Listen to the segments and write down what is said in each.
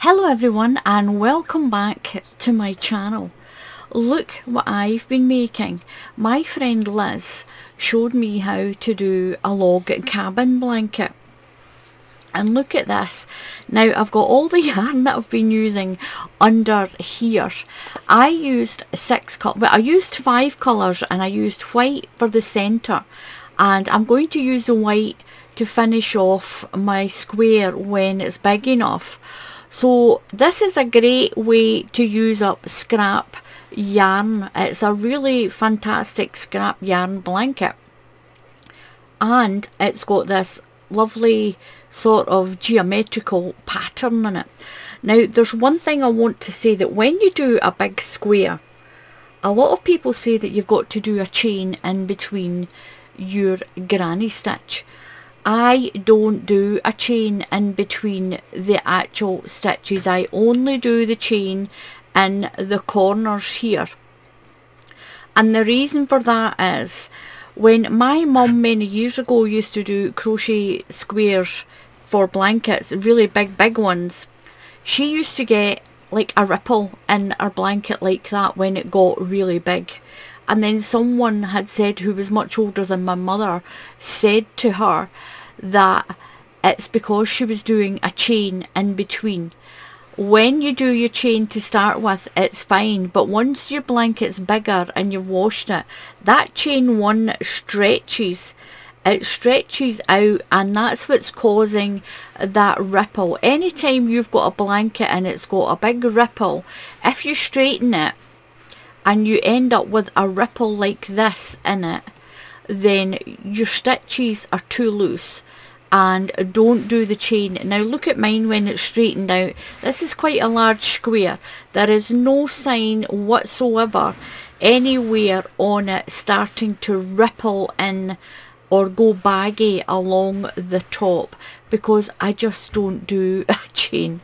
Hello everyone and welcome back to my channel. Look what I've been making. My friend Liz showed me how to do a log cabin blanket. And look at this. Now I've got all the yarn that I've been using under here. I used I used 5 colours and I used white for the centre. And I'm going to use the white to finish off my square when it's big enough. So this is a great way to use up scrap yarn. It's a really fantastic scrap yarn blanket. And it's got this lovely sort of geometrical pattern in it. Now there's one thing I want to say, that when you do a big square, a lot of people say that you've got to do a chain in between your granny stitch. I don't do a chain in between the actual stitches. I only do the chain in the corners here. And the reason for that is, when my mum many years ago used to do crochet squares for blankets, really big ones, she used to get like a ripple in her blanket like that when it got really big. And then someone had said, who was much older than my mother, said to her that it's because she was doing a chain in between. When you do your chain to start with, it's fine, but once your blanket's bigger and you've washed it, that chain one stretches. It stretches out, and that's what's causing that ripple. Anytime you've got a blanket and it's got a big ripple, if you straighten it and you end up with a ripple like this in it, then your stitches are too loose and don't do the chain. Now look at mine when it's straightened out. This is quite a large square. There is no sign whatsoever anywhere on it starting to ripple in or go baggy along the top, because I just don't do a chain.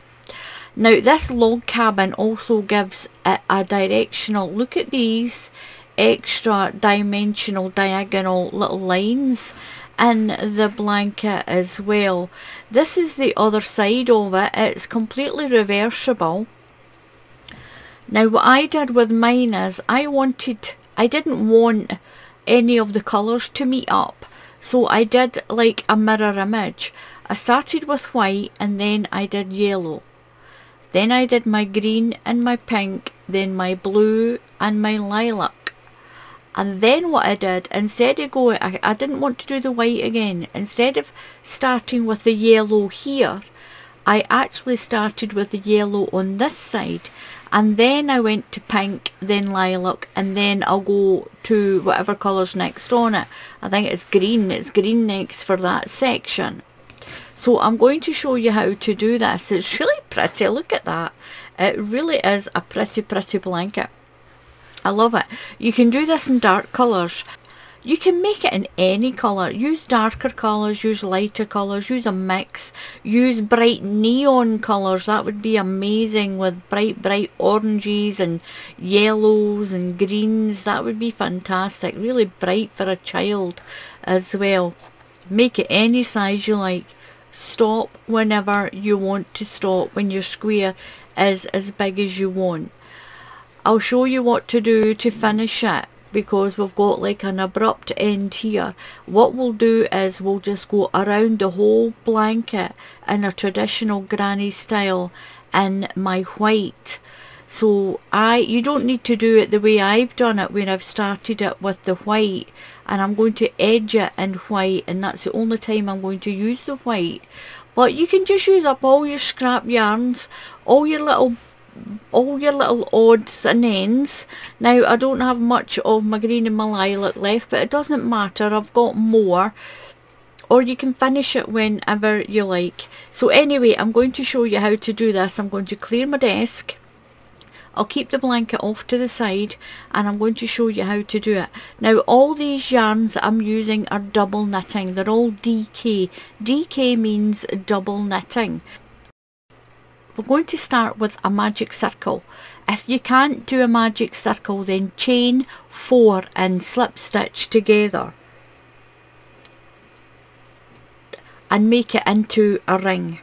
Now this log cabin also gives it a directional, look at these extra dimensional diagonal little lines in the blanket as well. This is the other side of it. It's completely reversible. Now what I did with mine is I didn't want any of the colours to meet up, so I did like a mirror image. I started with white and then I did yellow. Then I did my green and my pink, then my blue and my lilac. And then what I did, instead of going, I didn't want to do the white again. Instead of starting with the yellow here, I actually started with the yellow on this side. And then I went to pink, then lilac, and then I'll go to whatever colour's next on it. I think it's green next for that section. So I'm going to show you how to do this. It's really pretty, look at that. It really is a pretty blanket. I love it. You can do this in dark colours. You can make it in any colour. Use darker colours, use lighter colours, use a mix. Use bright neon colours. That would be amazing, with bright oranges and yellows and greens. That would be fantastic. Really bright for a child as well. Make it any size you like. Stop whenever you want to stop, when your square is as big as you want. I'll show you what to do to finish it, because we've got like an abrupt end here. What we'll do is we'll just go around the whole blanket in a traditional granny style in my white. So you don't need to do it the way I've done it, where I've started it with the white and I'm going to edge it in white, and that's the only time I'm going to use the white. But you can just use up all your scrap yarns, all your little odds and ends. Now I don't have much of my green and my lilac left, but it doesn't matter, I've got more. Or you can finish it whenever you like. So anyway, I'm going to show you how to do this. I'm going to clear my desk. I'll keep the blanket off to the side and I'm going to show you how to do it. Now all these yarns that I'm using are double knitting. They're all DK. DK means double knitting. We're going to start with a magic circle. If you can't do a magic circle, then chain 4 and slip stitch together and make it into a ring.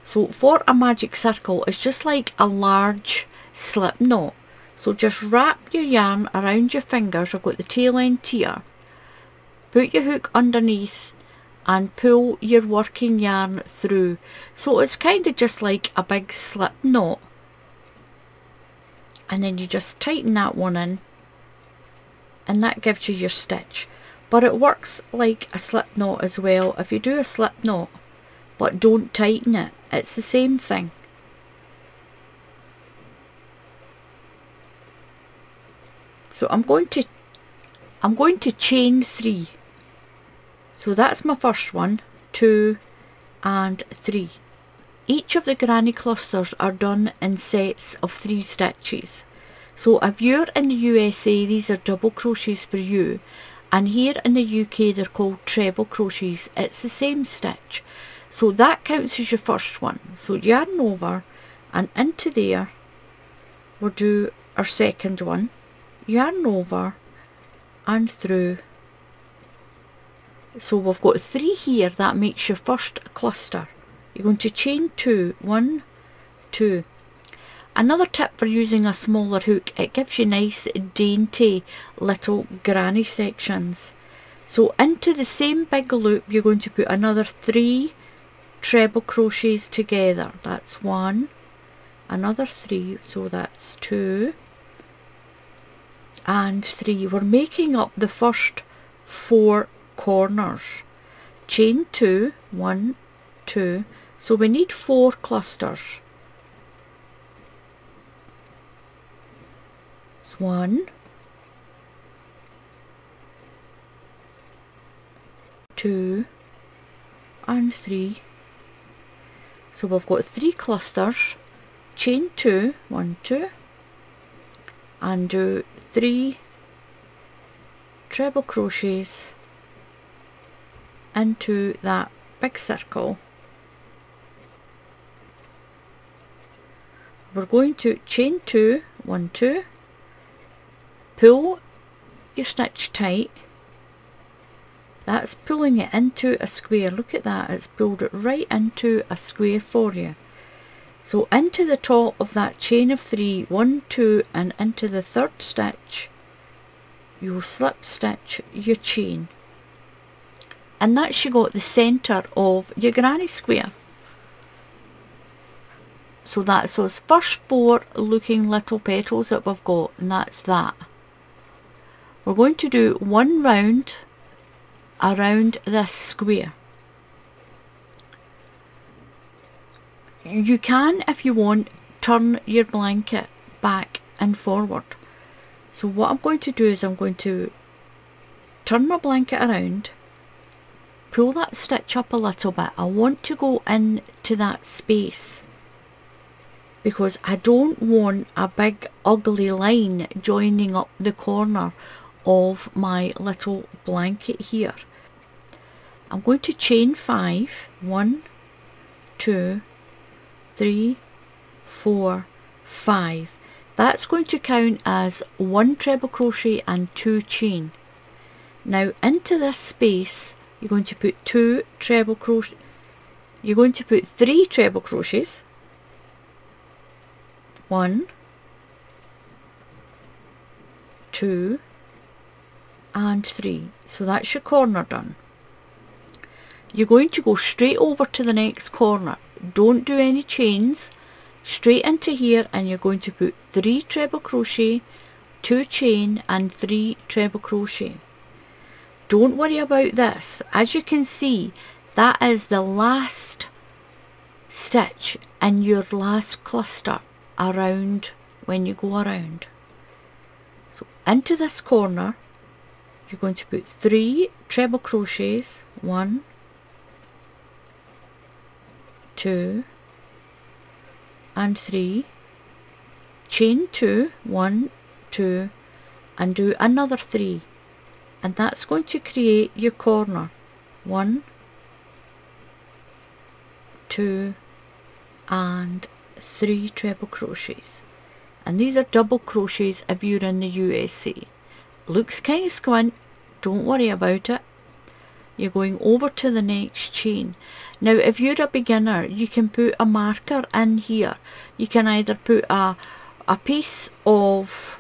So for a magic circle, it's just like a large slip knot. So just wrap your yarn around your fingers. I've got the tail end here. Put your hook underneath and pull your working yarn through. So it's kind of just like a big slip knot. And then you just tighten that one in, and that gives you your stitch. But it works like a slip knot as well. If you do a slip knot but don't tighten it, it's the same thing. So I'm going to chain 3. So that's my first one, 2 and 3. Each of the granny clusters are done in sets of 3 stitches. So if you're in the USA, these are double crochets for you, and here in the UK they're called treble crochets. It's the same stitch. So that counts as your first one. So yarn over and into there, we'll do our second one. Yarn over and through. So we've got 3 here. That makes your first cluster. You're going to chain 2, 1, 2. Another tip for using a smaller hook, it gives you nice dainty little granny sections. So into the same big loop you're going to put another 3 treble crochets together. That's 1, another 3, so that's 2 and 3. We're making up the first 4 corners. Chain 2, 1, 2. So we need 4 clusters. 1, 2 and 3. So we've got 3 clusters. Chain 2, 1, 2, and do 3 treble crochets into that big circle. We're going to chain 2, 1, 2, pull your stitch tight. That's pulling it into a square. Look at that, it's pulled it right into a square for you. So into the top of that chain of 3, 1, 2, and into the third stitch, you'll slip stitch your chain. And that's you got the centre of your granny square. So that's those first 4 looking little petals that we've got, and that's that. We're going to do 1 round around this square. You can, if you want, turn your blanket back and forward. So what I'm going to do is I'm going to turn my blanket around, pull that stitch up a little bit. I want to go into that space because I don't want a big ugly line joining up the corner of my little blanket here. I'm going to chain 5, 1, 2, 3, 4, 5. That's going to count as 1 treble crochet and 2 chain. Now into this space you're going to put 2 treble crochet. You're going to put 3 treble crochets. 1, 2 and 3. So that's your corner done. You're going to go straight over to the next corner. Don't do any chains. Straight into here, and you're going to put 3 treble crochet, 2 chain and 3 treble crochet. Don't worry about this. As you can see, that is the last stitch in your last cluster around when you go around. So into this corner you're going to put 3 treble crochets, 1, 2 and 3, chain 2, 1, 2 and do another 3, and that's going to create your corner. 1, 2 and 3 treble crochets, and these are double crochets if you're in the USA. Looks kind of squint, don't worry about it. you're going over to the next chain. Now if you're a beginner, you can put a marker in here. You can either put a piece of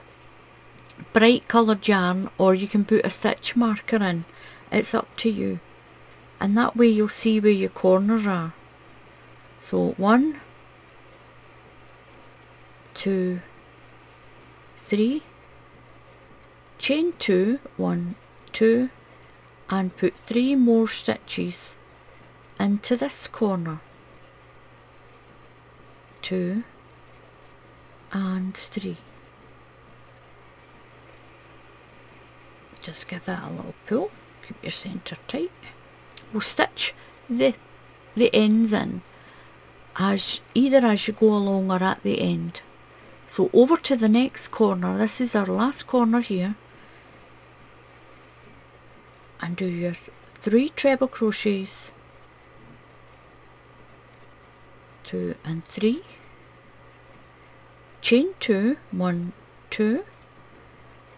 bright coloured yarn, or you can put a stitch marker in. It's up to you, and that way you'll see where your corners are. So 1, 2, 3, chain 2, 1, 2, and put 3 more stitches into this corner, 2 and 3. Just give that a little pull, keep your centre tight. We'll stitch the ends in either as you go along or at the end. So over to the next corner, this is our last corner here, and do your 3 treble crochets, 2 and 3, chain 2, 1, 2,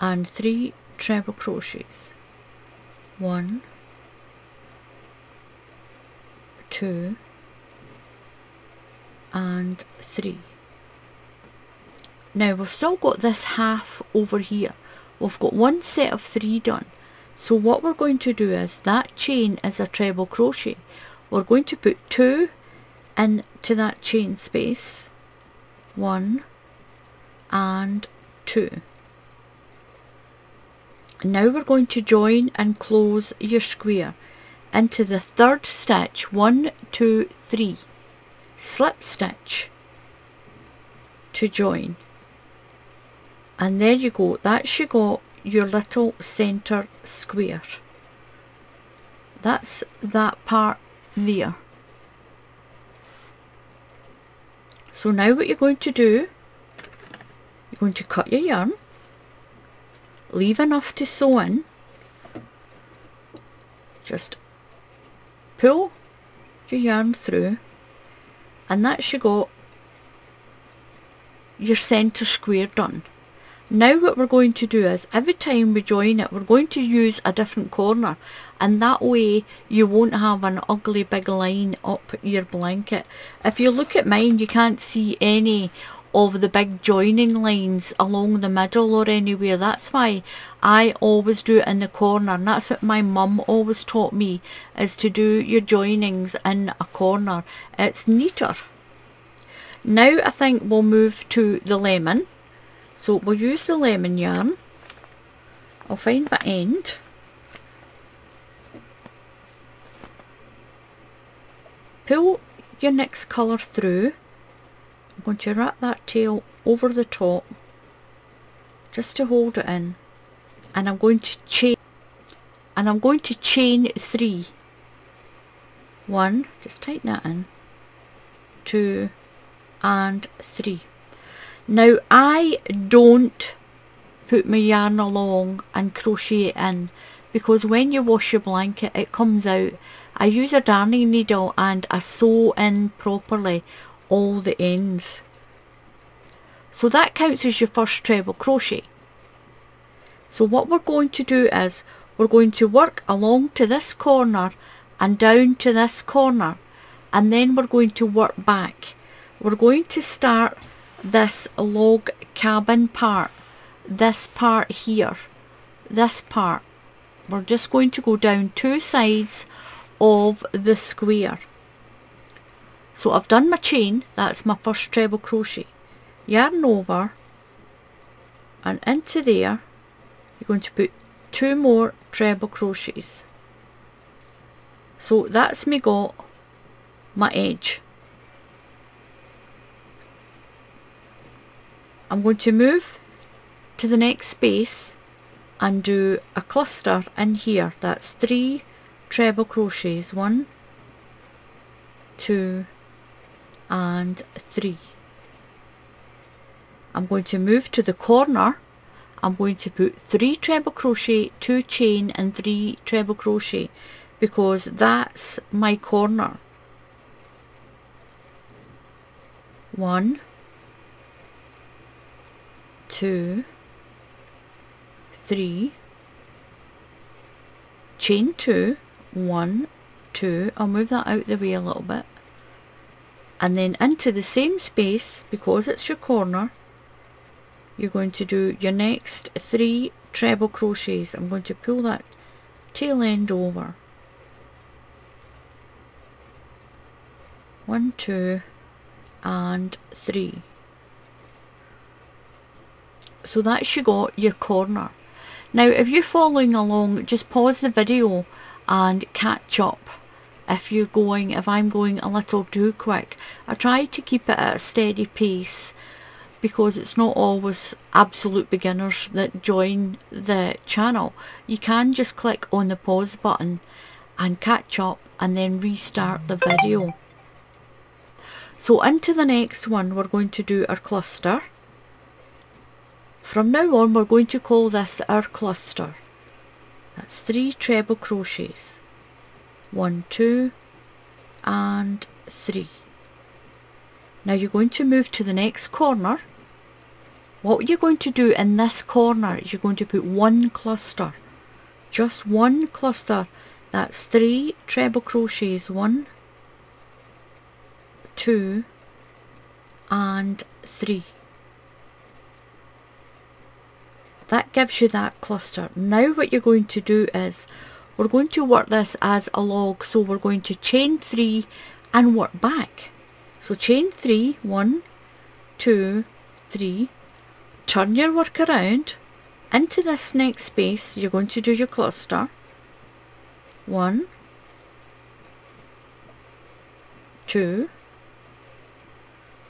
and 3 treble crochets, 1, 2 and 3. Now we've still got this half over here. We've got one set of 3 done. So what we're going to do is, that chain is a treble crochet. We're going to put 2 into that chain space, 1 and 2. Now we're going to join and close your square into the 3rd stitch, 1, 2, 3, slip stitch to join, and there you go. That's you got your little centre square. That's that part there. So now what you're going to do, you're going to cut your yarn, leave enough to sew in, just pull your yarn through, and that's you got your centre square done. Now what we're going to do is, every time we join it, we're going to use a different corner, and that way you won't have an ugly big line up your blanket. If you look at mine, you can't see any of the big joining lines along the middle or anywhere. That's why I always do it in the corner, and that's what my mum always taught me, is to do your joinings in a corner. It's neater. Now I think we'll move to the lemon. So we'll use the lemon yarn. I'll find my end. Pull your next colour through. I'm going to wrap that tail over the top just to hold it in, and I'm going to chain 3. 1, just tighten that in, 2 and 3. Now I don't put my yarn along and crochet it in, because when you wash your blanket it comes out. I use a darning needle and I sew in properly all the ends. So that counts as your first treble crochet. So what we're going to do is, we're going to work along to this corner and down to this corner, and then we're going to work back. We're going to start this log cabin part, this part here, this part. We're just going to go down 2 sides of the square. So I've done my chain, that's my first treble crochet. Yarn over and into there, you're going to put 2 more treble crochets. So that's me got my edge. I'm going to move to the next space and do a cluster in here. That's 3 treble crochets, 1, 2 and 3. I'm going to move to the corner. I'm going to put 3 treble crochet, 2 chain and 3 treble crochet, because that's my corner. 1, 2, 3, chain 2, 1, 2, I'll move that out the way a little bit, and then into the same space, because it's your corner, you're going to do your next 3 treble crochets. I'm going to pull that tail end over. 1, 2 and 3. So that's you got your corner. Now if you're following along, just pause the video and catch up if I'm going a little too quick. I try to keep it at a steady pace because it's not always absolute beginners that join the channel. You can just click on the pause button and catch up and then restart the video. So into the next one we're going to do our cluster. From now on we're going to call this our cluster. That's 3 treble crochets. 1, 2 and 3. Now you're going to move to the next corner. What you're going to do in this corner is you're going to put 1 cluster. Just 1 cluster. That's 3 treble crochets. 1, 2 and 3. That gives you that cluster. Now what you're going to do is we're going to work this as a log, so we're going to chain 3 and work back. So chain 3, 1, 2, 3, turn your work around. Into this next space you're going to do your cluster. 1, 2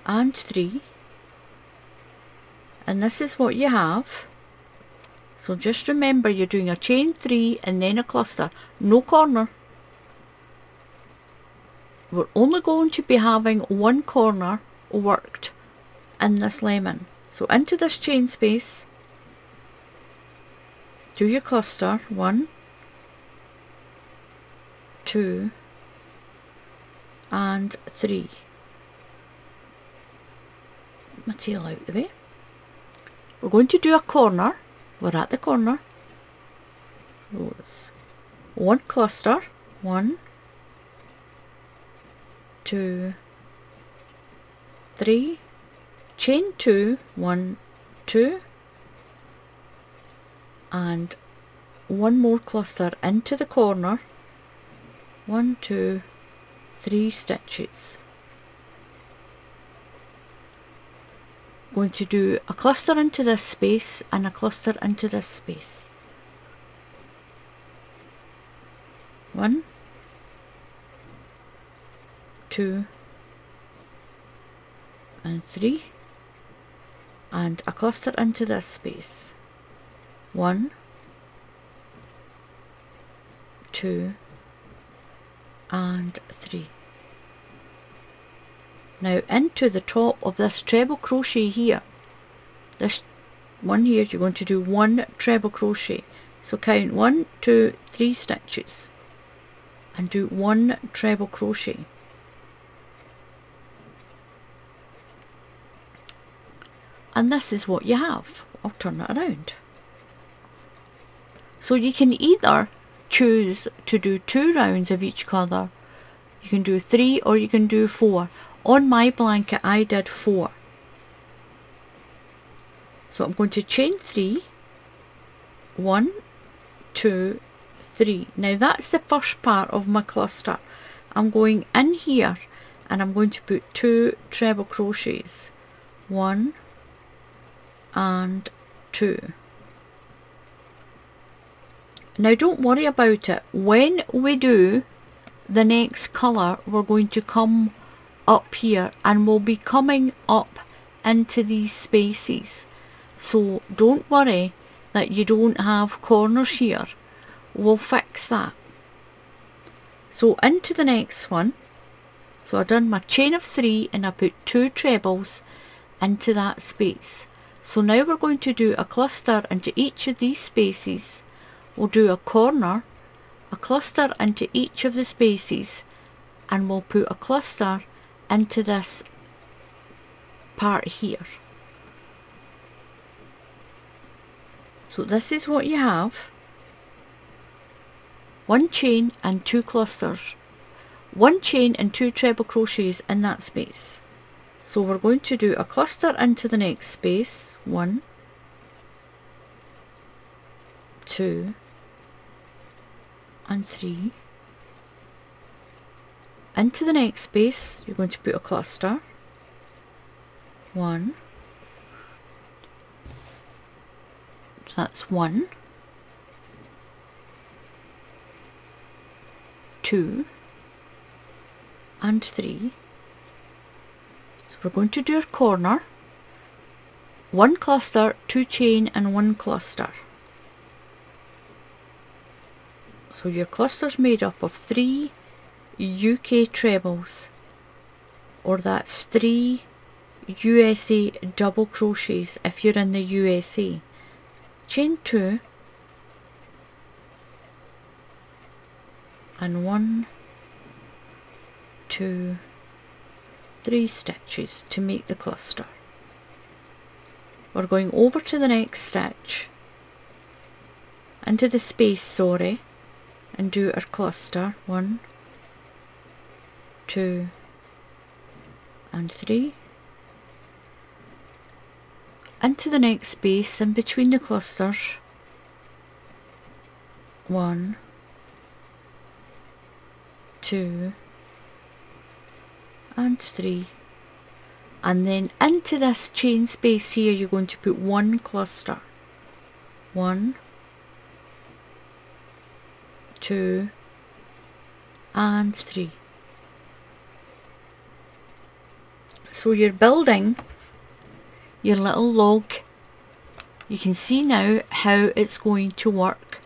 and 3, and this is what you have. So just remember you're doing a chain 3 and then a cluster, no corner. We're only going to be having 1 corner worked in this lemon. So into this chain space, do your cluster, 1, 2 and 3. My tail out the way. We're going to do a corner. We're at the corner. So it's 1 cluster, 1, 2, 3, chain 2, 1, 2, and 1 more cluster into the corner. 1, 2, 3 stitches. Going to do a cluster into this space and a cluster into this space. 1, 2 and 3, and a cluster into this space. 1, 2 and 3. Now into the top of this treble crochet here, this one here, you're going to do 1 treble crochet. So count 1, 2, 3 stitches and do 1 treble crochet. And this is what you have. I'll turn it around. So you can either choose to do 2 rounds of each colour, you can do 3 or you can do 4. On my blanket I did 4. So I'm going to chain 3, 1, 2, 3. Now that's the first part of my cluster. I'm going in here and I'm going to put 2 treble crochets. 1 and 2. Now don't worry about it. When we do the next colour, we're going to come up here and we'll be coming up into these spaces. So don't worry that you don't have corners here. We'll fix that. So into the next one. So I've done my chain of 3 and I put 2 trebles into that space. So now we're going to do a cluster into each of these spaces. We'll do a corner, a cluster into each of the spaces, and we'll put a cluster into this part here. So this is what you have. 1 chain and 2 clusters, 1 chain and 2 treble crochets in that space. So we're going to do a cluster into the next space, 1, 2 and 3. Into the next space you're going to put a cluster, 1, so that's 1, 2 and 3. So we're going to do a corner, 1 cluster, 2 chain and 1 cluster. So your cluster's made up of 3 UK trebles, or that's 3 USA double crochets if you're in the USA. Chain 2 and 1, 2, 3 stitches to make the cluster. We're going over to the next stitch, into the space, sorry, and do our cluster, 1, 2 and 3. Into the next space in between the clusters, 1, 2 and 3, and then into this chain space here you're going to put 1 cluster, 1, 2 and 3. So you're building your little log. You can see now how it's going to work.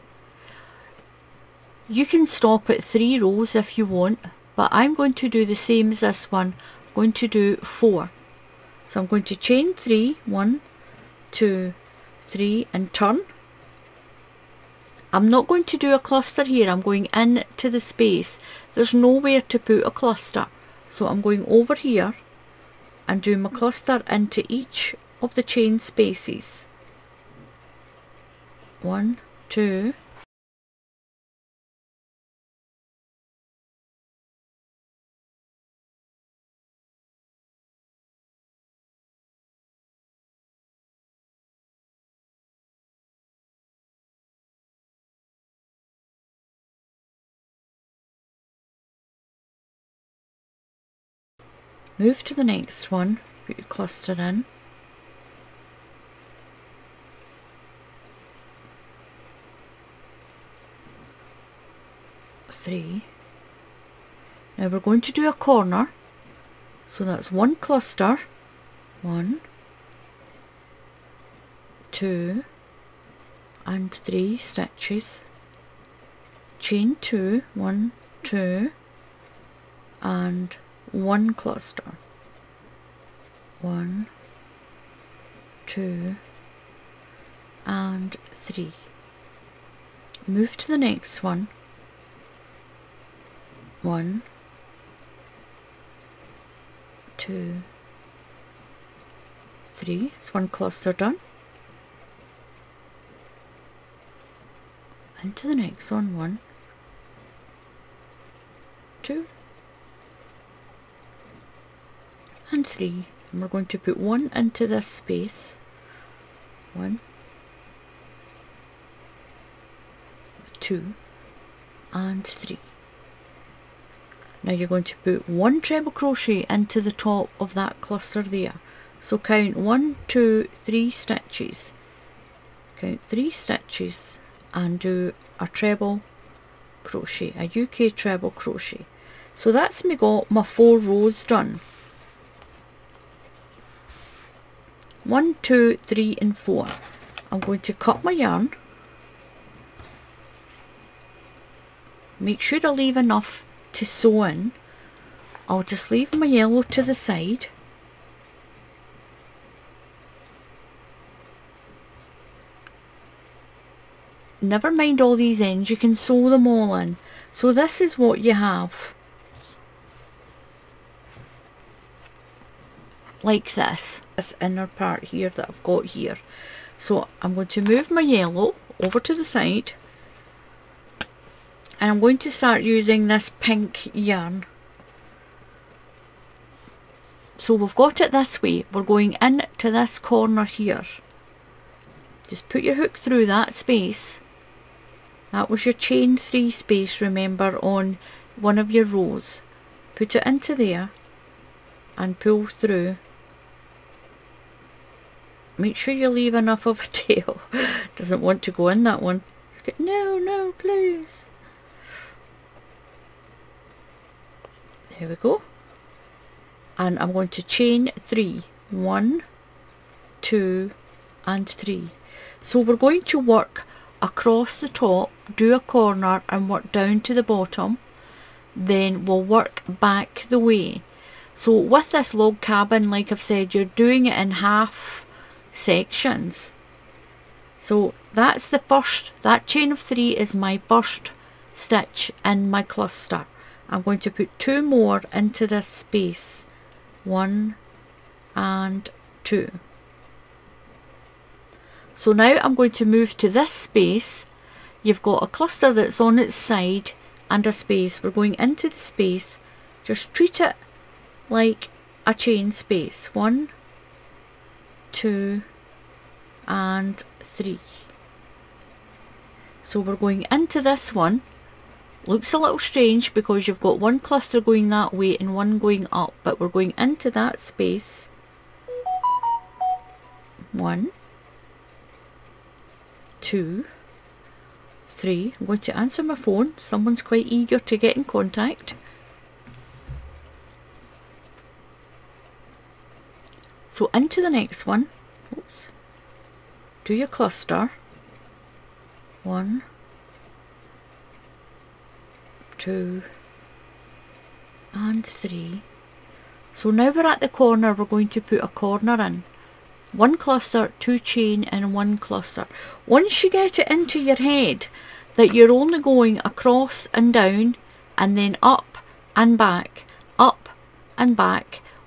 You can stop at 3 rows if you want, but I'm going to do the same as this one. I'm going to do 4. So I'm going to chain 3, 1, 2, 3 and turn. I'm not going to do a cluster here, I'm going into the space. There's nowhere to put a cluster, so I'm going over here and do my cluster into each of the chain spaces. 1, 2, move to the next one, put your cluster in, three. Now we're going to do a corner, so that's 1 cluster, 1, 2 and 3 stitches, chain 2, 1, 2 and 1 cluster, 1, 2 and 3. Move to the next one, 1, 2, 3. It's 1 cluster done. Into the next one, 1, 2 and 3, and we're going to put 1 into this space, 1, 2 and 3. Now you're going to put 1 treble crochet into the top of that cluster there, so count 1, 2, 3 stitches, count 3 stitches and do a treble crochet, a UK treble crochet. So that's me got my 4 rows done. 1, 2, 3 and 4. I'm going to cut my yarn. Make sure I leave enough to sew in. I'll just leave my yellow to the side. Never mind all these ends, you can sew them all in. So this is what you have. Like this inner part here that I've got here. So I'm going to move my yellow over to the side, And I'm going to start using this pink yarn. So we've got it this way. We're going in to this corner here. Just put your hook through that space. That was your chain 3 space, remember, on one of your rows. Put it into there and pull through. Make sure you leave enough of a tail. Doesn't want to go in that one. It's good. No, no, please. There we go. And I'm going to chain 3. 1, 2 and 3. So we're going to work across the top, do a corner and work down to the bottom. Then we'll work back the way. So with this log cabin, like I've said, you're doing it in half sections. So that's the first, that chain of 3 is my first stitch in my cluster. I'm going to put 2 more into this space. 1 and 2. So now I'm going to move to this space. You've got a cluster that's on its side and a space. We're going into the space. Just treat it like a chain space. 1, 2 and 3. So we're going into this one. Looks a little strange because you've got one cluster going that way and one going up, but we're going into that space. 1, 2, 3. I'm going to answer my phone. Someone's quite eager to get in contact. So into the next one. Oops. Do your cluster. 1, 2 and 3. So now we're at the corner. We're going to put a corner in. 1 cluster, 2 chain and 1 cluster. Once you get it into your head that you're only going across and down and then up and back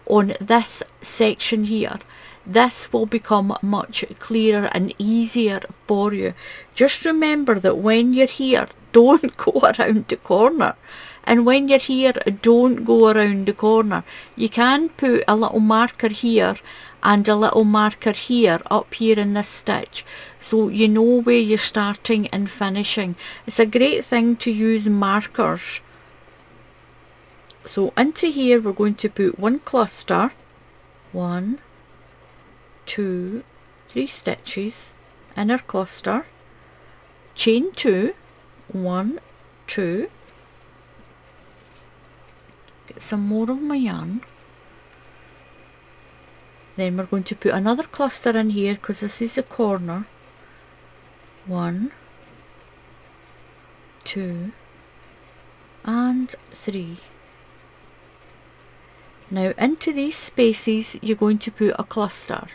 on this section here, this will become much clearer and easier for you. Just remember that when you're here, don't go around the corner, and when you're here, don't go around the corner. You can put a little marker here and a little marker here up here in this stitch, so you know where you're starting and finishing. It's a great thing to use markers. So into here we're going to put 1 cluster, 1, 2, 3 stitches, inner cluster, chain 2, 1, 2, get some more of my yarn. Then we're going to put another cluster in here because this is a corner. 1, 2 and 3. Now into these spaces you're going to put a cluster.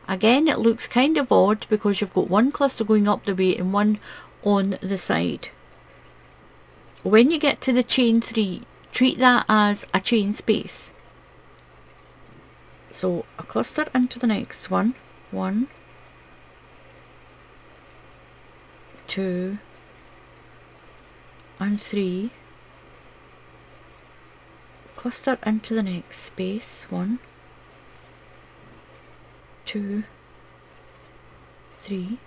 Again, it looks kind of odd because you've got 1 cluster going up the way and 1 on the side. When you get to the chain 3, treat that as a chain space. So a cluster into the next one. 1, 2 and 3. Cluster into the next space. 1, 2, 3.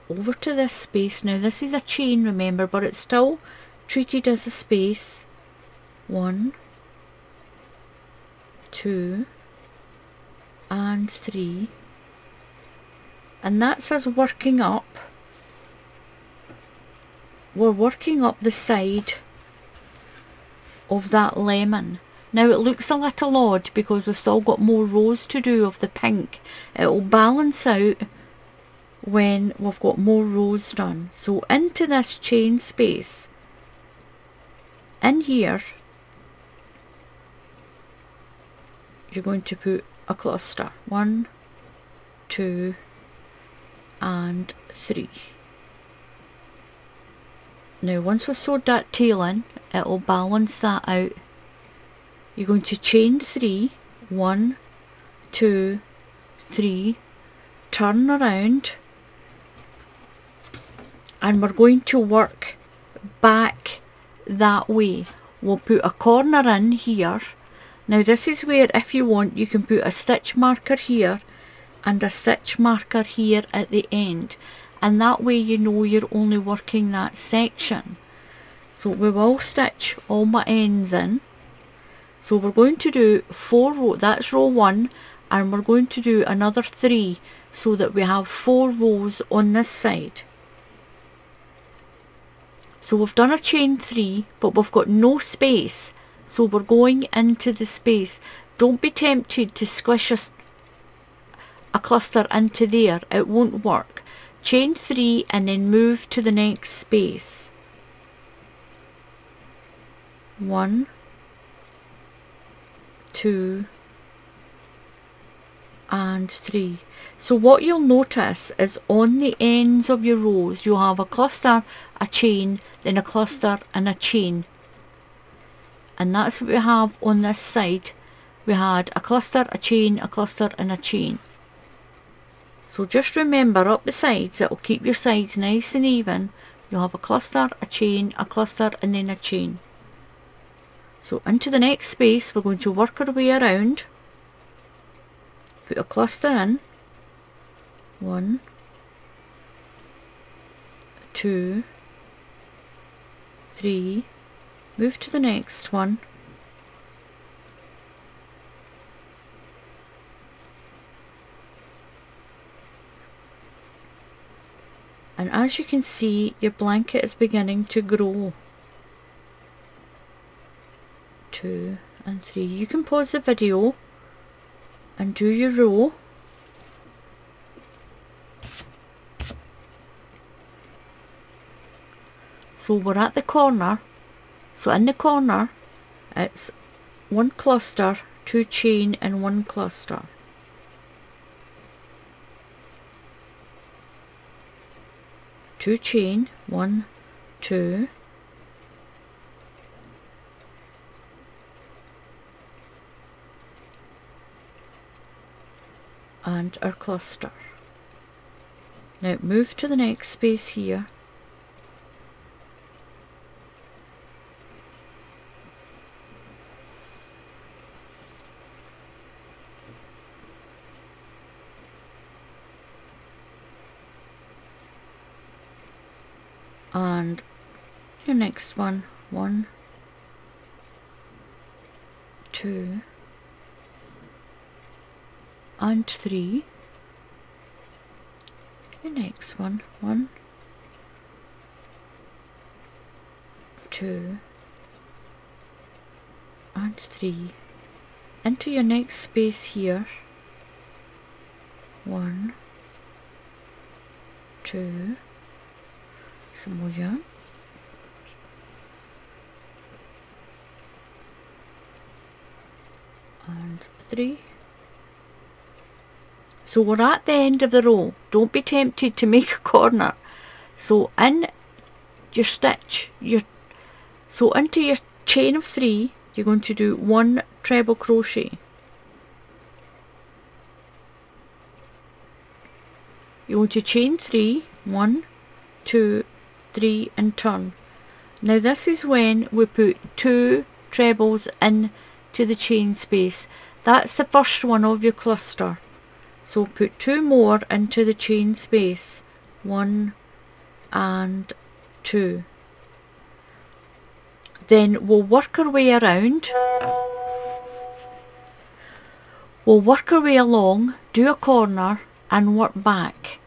Over to this space. Now this is a chain, remember, but it's still treated as a space. 1, 2 and 3. And that's us working up. We're working up the side of that lemon. Now it looks a little odd because we've still got more rows to do of the pink. It will balance out when we've got more rows done. So into this chain space, in here you're going to put a cluster. 1, 2 and 3. Now once we've sewed that tail in, it will balance that out. You're going to chain 3, 1, 2, 3, turn around, and we're going to work back that way. We'll put a corner in here. Now this is where, if you want, you can put a stitch marker here and a stitch marker here at the end, and that way you know you're only working that section. So we will stitch all my ends in. So we're going to do 4 rows, that's row 1, and we're going to do another 3 so that we have 4 rows on this side. So we've done a chain 3, but we've got no space, so we're going into the space. Don't be tempted to squish a cluster into there, it won't work. Chain 3 and then move to the next space. 1, 2 and 3. So what you'll notice is on the ends of your rows you'll have a cluster, a chain, then a cluster and a chain, and that's what we have on this side. We had a cluster, a chain, a cluster and a chain. So just remember, up the sides, it will keep your sides nice and even. You'll have a cluster, a chain, a cluster and then a chain. So into the next space we're going to work our way around, put a cluster in, 1, 2, 3, move to the next one, and as you can see your blanket is beginning to grow. 2 and 3. You can pause the video and do your row. So we're at the corner, so in the corner it's 1 cluster, 2 chain and 1 cluster. Two chain, 1, 2, and our cluster. Now move to the next space here, and your next one, 1, 2 and 3, your next one, 1, 2 and 3, into your next space here, 1, 2, some more yarn, and 3. So we're at the end of the row. Don't be tempted to make a corner. So in your stitch, so into your chain of 3 you're going to do 1 treble crochet. You're going to chain 3, 1, 2, 3 and turn. Now this is when we put 2 trebles in to the chain space. That's the first one of your cluster. So put 2 more into the chain space, 1 and 2. Then we'll work our way around. We'll work our way along, do a corner and work back.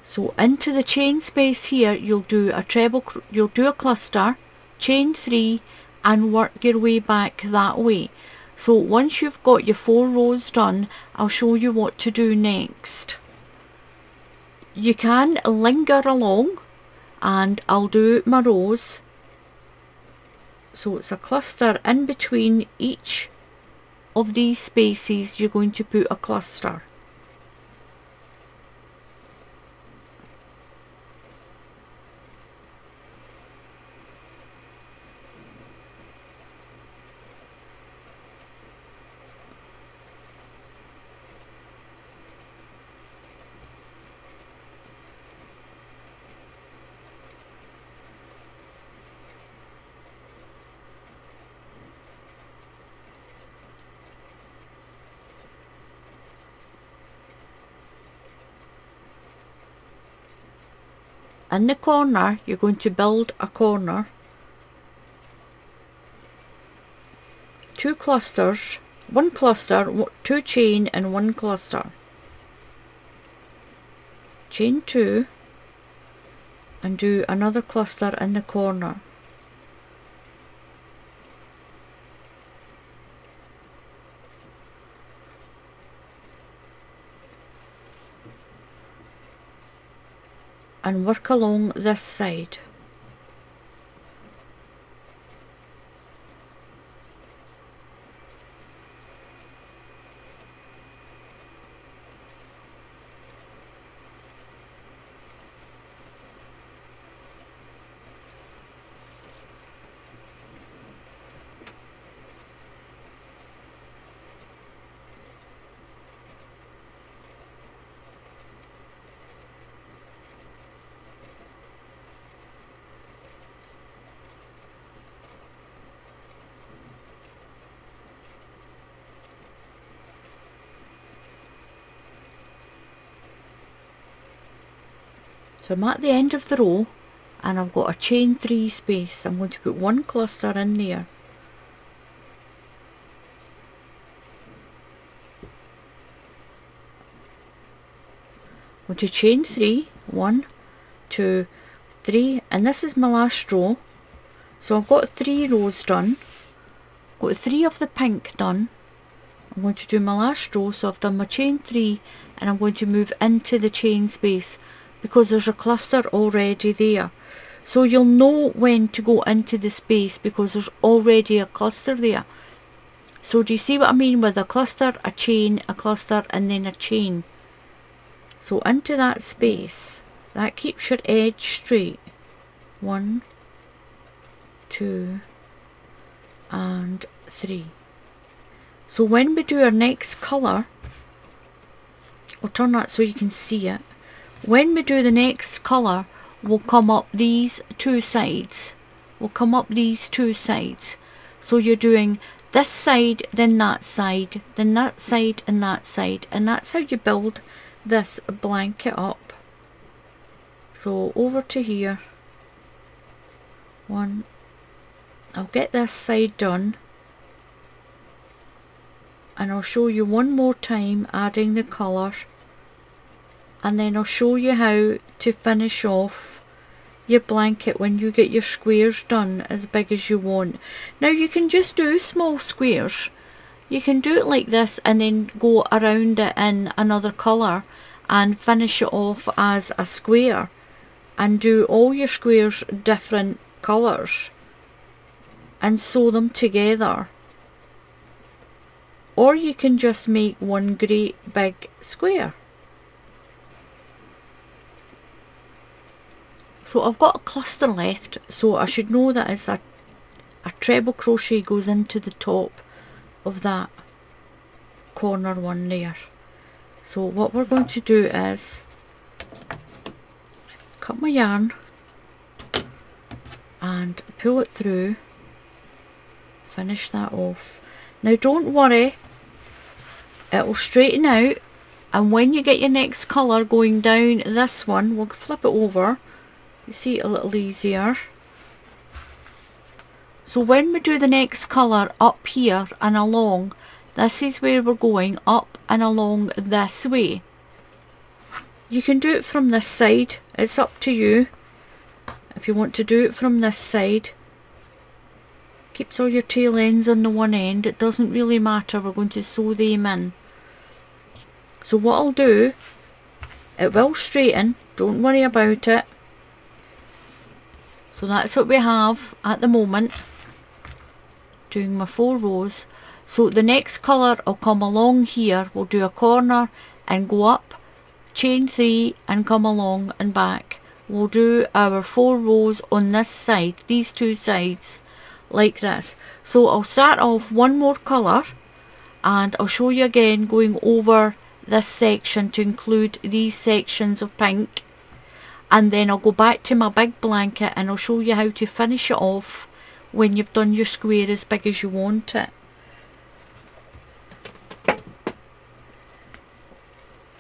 So into the chain space here you'll do a cluster, chain 3 and work your way back that way. So once you've got your 4 rows done, I'll show you what to do next. You can linger along and I'll do my rows. So it's a cluster in between each of these spaces. You're going to put a cluster. in the corner you're going to build a corner, 2 clusters, 1 cluster, 2 chain and 1 cluster, chain 2 and do another cluster in the corner, and work along this side. So I'm at the end of the row and I've got a chain 3 space. I'm going to put 1 cluster in there. I'm going to chain 3, 1, 2, 3, and this is my last row. So I've got 3 rows done. Got 3 of the pink done. I'm going to do my last row, so I've done my chain 3 and I'm going to move into the chain space, because there's a cluster already there. So you'll know when to go into the space because there's already a cluster there. So do you see what I mean with a cluster, a cluster and then a chain? So into that space, that keeps your edge straight. 1, 2 and 3. So when we do our next colour, I'll turn that so you can see it. When we do the next colour, we'll come up these 2 sides. We'll come up these 2 sides. So you're doing this side, then that side, then that side and that side. And that's how you build this blanket up. So over to here. 1. I'll get this side done. And I'll show you one more time adding the colour. And then I'll show you how to finish off your blanket when you get your squares done as big as you want. Now you can just do small squares. You can do it like this and then go around it in another colour and finish it off as a square and do all your squares different colours and sew them together. Or you can just make one great big square. So I've got a cluster left, so I should know that it's a treble crochet goes into the top of that corner one there. So what we're going to do is cut my yarn and pull it through, finish that off. Now don't worry, it will straighten out, and when you get your next colour going down this one, we'll flip it over. You see it a little easier. So when we do the next colour up here and along, this is where we're going, up and along this way. You can do it from this side, it's up to you. If you want to do it from this side, keeps all your tail ends on the one end, it doesn't really matter, we're going to sew them in. So what I'll do, it will straighten, don't worry about it. So that's what we have at the moment, doing my 4 rows. So the next colour will come along here, we'll do a corner and go up, chain 3 and come along and back. We'll do our 4 rows on this side, these 2 sides, like this. So I'll start off one more colour and I'll show you again going over this section to include these sections of pink. And then I'll go back to my big blanket and I'll show you how to finish it off when you've done your square as big as you want it.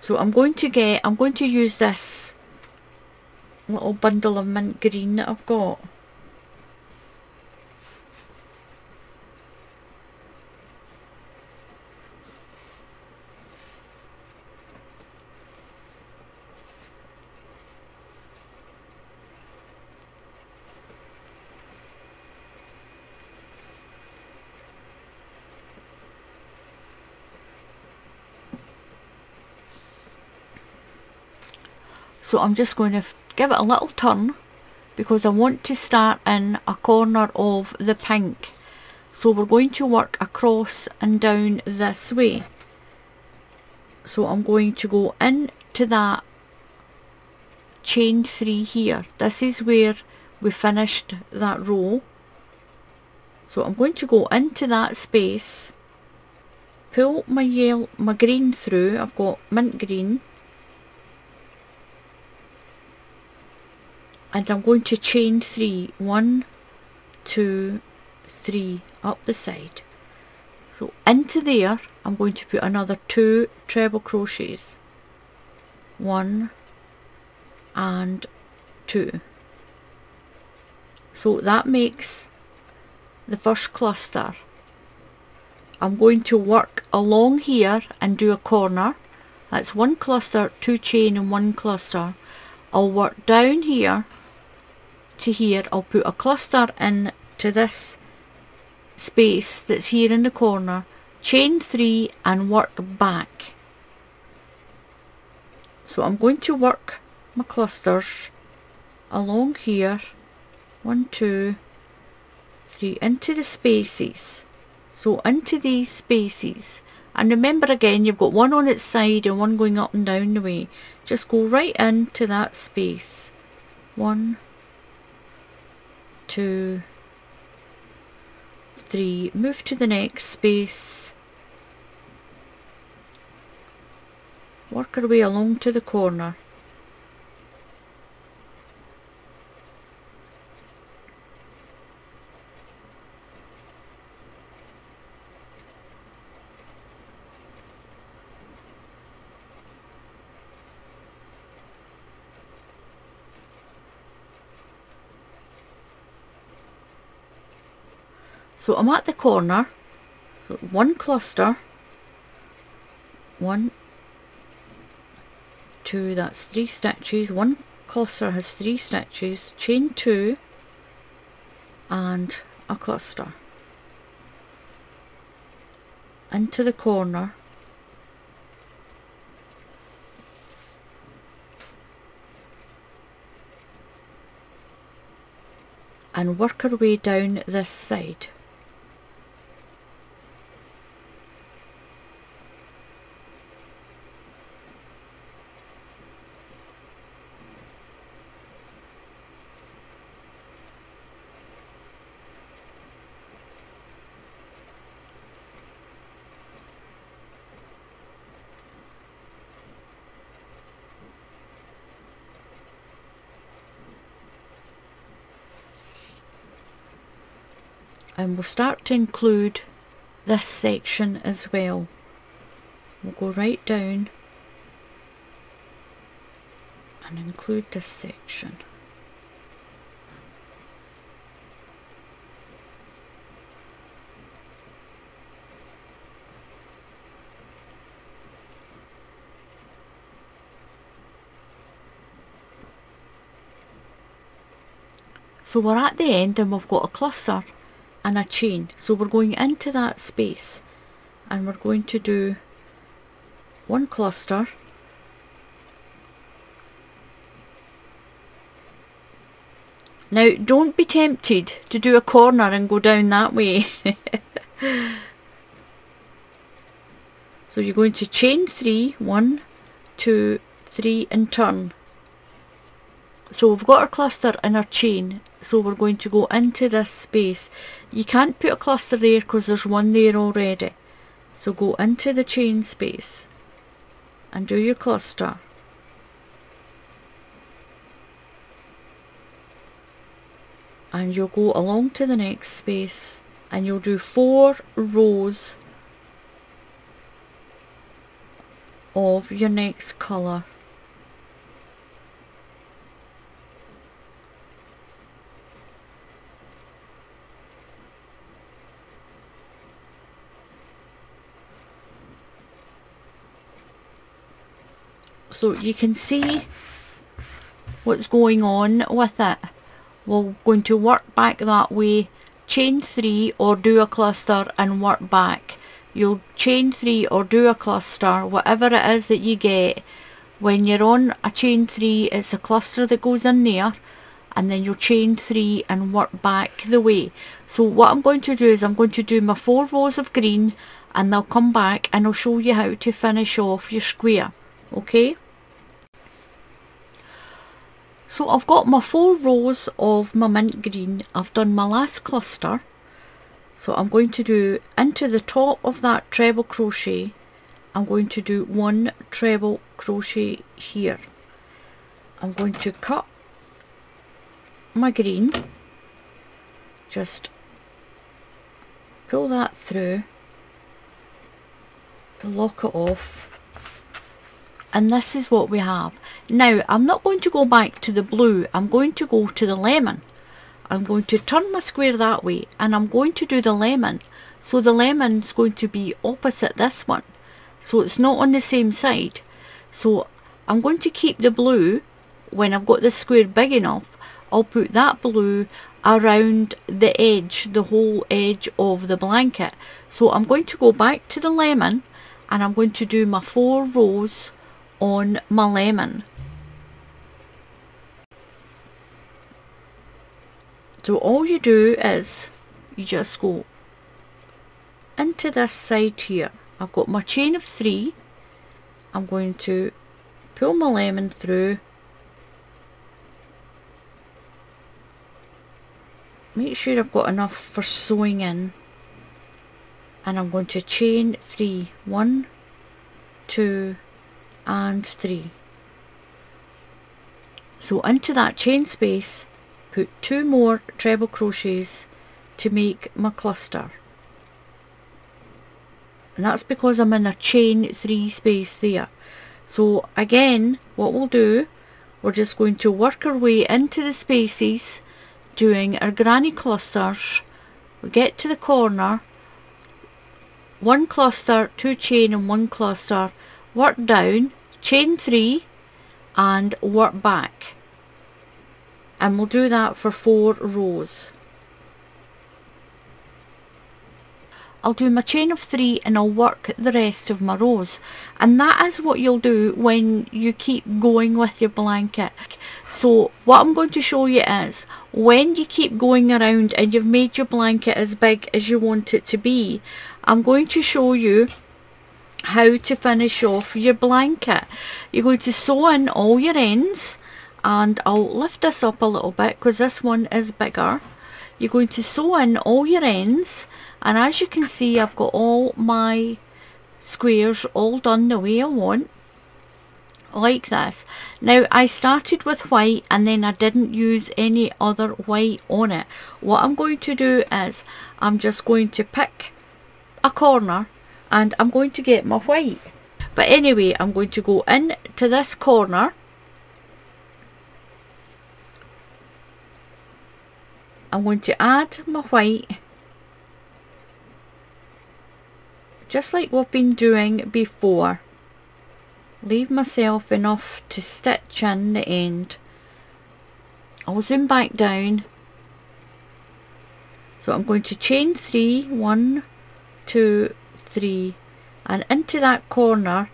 So I'm going to use this little bundle of mint green that I've got. So I'm just going to give it a little turn because I want to start in a corner of the pink. So we're going to work across and down this way. So I'm going to go into that chain 3 here. This is where we finished that row. So I'm going to go into that space, pull my green through. I've got mint green. And I'm going to chain 3, 1, 2, 3 up the side. So into there I'm going to put another 2 treble crochets, 1 and 2. So that makes the first cluster. I'm going to work along here and do a corner. That's 1 cluster, 2 chain and 1 cluster. I'll work down here to here. I'll put a cluster in to this space that's here in the corner, chain 3 and work back. So I'm going to work my clusters along here, 1, 2, 3 into the spaces. So into these spaces, and remember again you've got one on its side and one going up and down the way. Just go right into that space, 1, 2, 3, move to the next space, work our way along to the corner. So I'm at the corner, so 1 cluster, 1, 2, that's 3 stitches, 1 cluster has 3 stitches, chain 2 and a cluster into the corner, and work our way down this side. And we'll start to include this section as well. We'll go right down and include this section. So we're at the end and we've got a cluster and a chain, so we're going into that space and we're going to do 1 cluster, now don't be tempted to do a corner and go down that way. So you're going to chain 3, 1, 2, 3 and turn. So we've got our cluster and our chain, so we're going to go into this space. You can't put a cluster there because there's one there already. So go into the chain space and do your cluster. And you'll go along to the next space and you'll do 4 rows of your next colour. so you can see what's going on with it. We're going to work back that way, chain 3 or do a cluster and work back. You'll chain 3 or do a cluster, whatever it is that you get. When you're on a chain 3, it's a cluster that goes in there, and then you'll chain 3 and work back the way. So what I'm going to do is I'm going to do my 4 rows of green, and I'll come back and I'll show you how to finish off your square. Okay? So I've got my 4 rows of my mint green. I've done my last cluster. So I'm going to do into the top of that treble crochet, I'm going to do 1 treble crochet here. I'm going to cut my green, just pull that through to lock it off, and this is what we have. Now I'm not going to go back to the blue, I'm going to go to the lemon. I'm going to turn my square that way, and I'm going to do the lemon. So the lemon's going to be opposite this one, so it's not on the same side. So I'm going to keep the blue. When I've got this square big enough, I'll put that blue around the edge, the whole edge of the blanket. So I'm going to go back to the lemon, and I'm going to do my 4 rows on my lemon. So all you do is you just go into this side here. I've got my chain of 3. I'm going to pull my lemon through. Make sure I've got enough for sewing in. And I'm going to chain 3. 1, 2 and 3. So into that chain space, put 2 more treble crochets to make my cluster. And that's because I'm in a chain 3 space there. So again, what we'll do, we're just going to work our way into the spaces, doing our granny clusters. We get to the corner, 1 cluster, 2 chain and 1 cluster, work down, chain 3 and work back. And we'll do that for 4 rows. I'll do my chain of 3 and I'll work the rest of my rows. And that is what you'll do when you keep going with your blanket. So what I'm going to show you is, when you keep going around and you've made your blanket as big as you want it to be, I'm going to show you how to finish off your blanket. You're going to sew in all your ends, and I'll lift this up a little bit because this one is bigger. You're going to sew in all your ends, and as you can see, I've got all my squares all done the way I want, like this. Now I started with white and then I didn't use any other white on it. What I'm going to do is I'm just going to pick a corner and I'm going to get my white. But anyway, I'm going to go in to this corner. I'm going to add my white, just like we've been doing before. Leave myself enough to stitch in the end. I'll zoom back down. So I'm going to chain 3, 1, 2, 3, and into that corner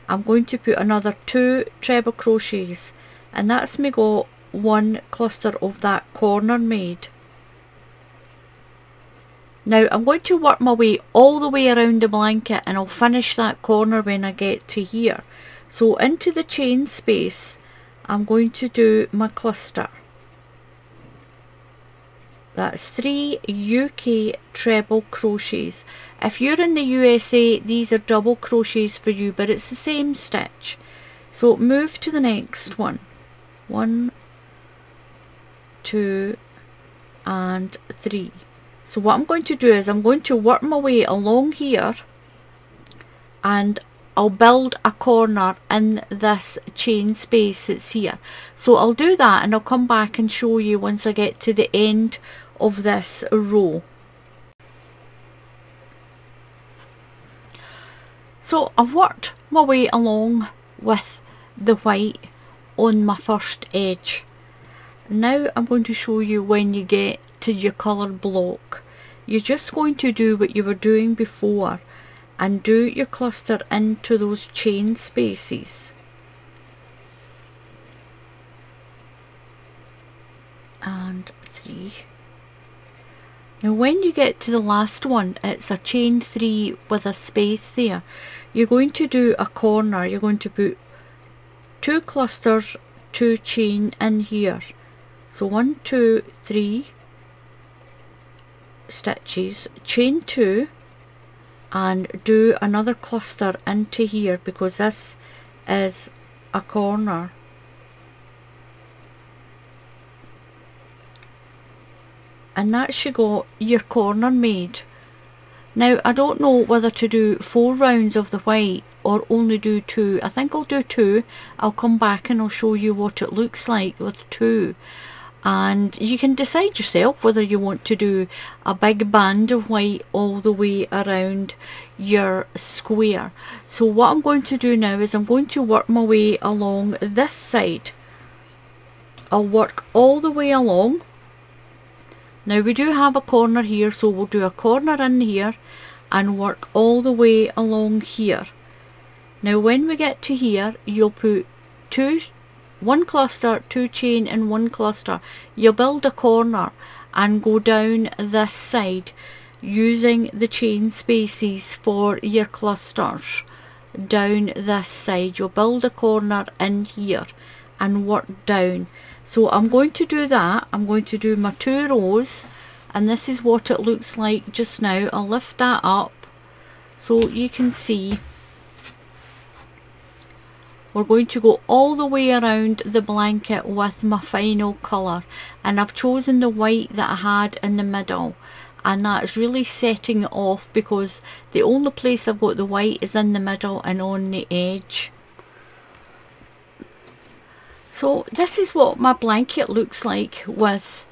I'm going to put another 2 treble crochets, and that's me got 1 cluster of that corner made. Now I'm going to work my way all the way around the blanket, and I'll finish that corner when I get to here. So into the chain space I'm going to do my cluster. That's 3 UK treble crochets. If you're in the USA, these are double crochets for you, but it's the same stitch. So move to the next one. 1, 2 and 3. So what I'm going to do is I'm going to work my way along here, and I'll build a corner in this chain space that's here. So I'll do that and I'll come back and show you once I get to the end of this row. So I've worked my way along with the white on my first edge. Now I'm going to show you when you get to your colour block. You're just going to do what you were doing before and do your cluster into those chain spaces. And 3. Now when you get to the last one, it's a chain 3 with a space there. You're going to do a corner. You're going to put 2 clusters, 2 chain in here. So 1, 2, 3 stitches, chain 2 and do another cluster into here because this is a corner. And that's you got your corner made. Now I don't know whether to do 4 rounds of the white or only do 2. I think I'll do 2. I'll come back and I'll show you what it looks like with 2. And you can decide yourself whether you want to do a big band of white all the way around your square. So what I'm going to do now is I'm going to work my way along this side. I'll work all the way along. Now we do have a corner here, so we'll do a corner in here and work all the way along here. Now when we get to here, you'll put 1 cluster, 2 chain and 1 cluster. You'll build a corner and go down this side using the chain spaces for your clusters. Down this side you'll build a corner in here and work down. So I'm going to do that. I'm going to do my 2 rows and this is what it looks like just now. I'll lift that up so you can see. We're going to go all the way around the blanket with my final colour, and I've chosen the white that I had in the middle, and that's really setting it off because the only place I've got the white is in the middle and on the edge. So this is what my blanket looks like with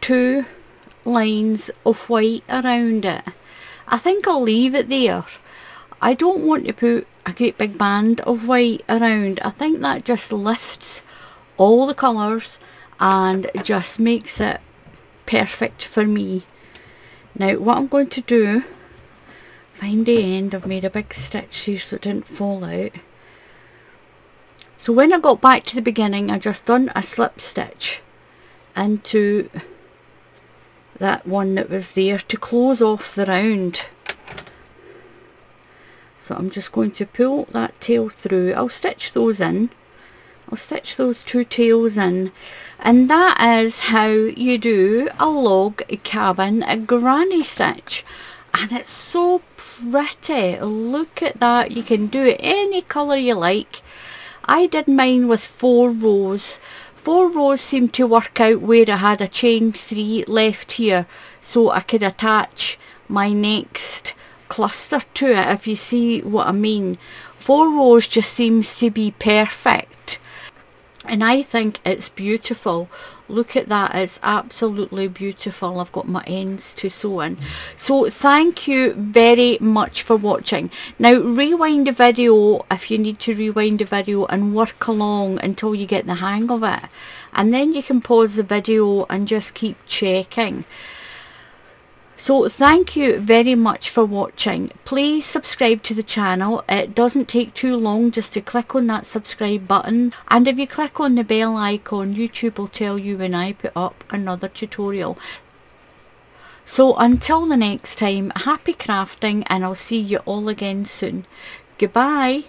2 lines of white around it. I think I'll leave it there. I don't want to put a great big band of white around. I think that just lifts all the colours and just makes it perfect for me. Now what I'm going to do, find the end. I've made a big stitch here so it didn't fall out. So when I got back to the beginning, I just done a slip stitch into that one that was there to close off the round. So I'm just going to pull that tail through. I'll stitch those in. I'll stitch those 2 tails in. And that is how you do a log cabin granny stitch. And it's so pretty. Look at that. You can do it any colour you like. I did mine with 4 rows. 4 rows seemed to work out where I had a chain 3 left here, so I could attach my next cluster to it, if you see what I mean. 4 rows just seems to be perfect, and I think it's beautiful. Look at that, it's absolutely beautiful. I've got my ends to sew in. So thank you very much for watching. Now rewind the video if you need to rewind the video and work along until you get the hang of it, and then you can pause the video and just keep checking. So thank you very much for watching. Please subscribe to the channel. It doesn't take too long just to click on that subscribe button, and if you click on the bell icon, YouTube will tell you when I put up another tutorial. So until the next time, happy crafting, and I'll see you all again soon. Goodbye.